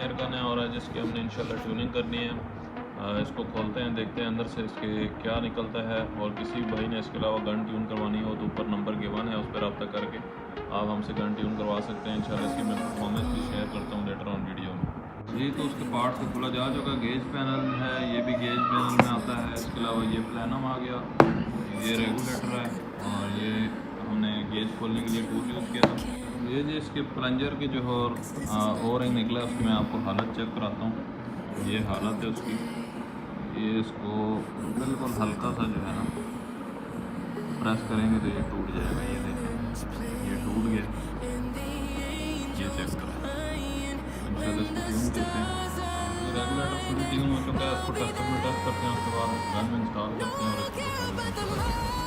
Air gun है और आज इसकी हमने इंशाल्लाह ट्यूनिंग करनी है। इसको खोलते हैं, देखते हैं अंदर से इसके क्या निकलता है। और किसी भाई ने इसके अलावा गन ट्यून करवानी हो तो ऊपर नंबर गिवन है, उस पर रब्ता करके आप हमसे गन ट्यून करवा सकते हैं। इंशाल्लाह इसकी मैं परफॉर्मेंस भी शेयर करता हूँ लेटर ऑन वीडियो में। जी तो उसके पार्ट से खुला जा चुका। गेज पैनल है, ये भी गेज पैनल में आता है। इसके अलावा ये प्लानम आ गया, ये रेगुलेटर है और ये हमने गेज खोलने के लिए टूल यूज़ किया था। ये जो इसके प्लंजर के जो और रिंग निकला है उसकी मैं आपको हालत चेक कराता हूँ। ये हालत है उसकी। ये इसको बिल्कुल हल्का सा जो है ना प्रेस करेंगे तो ये टूट जाएगा। ये देखें, ये टूट गया। ये चेक करें। इंशाल्लाह इसको ट्यून करते हैं। ये रेगुलेटर फुल ट्यून हो चुका है। इसको टेस्टर में टेस्ट करते हैं, उसके बाद गन में इंस्टॉल करते हैं और इसको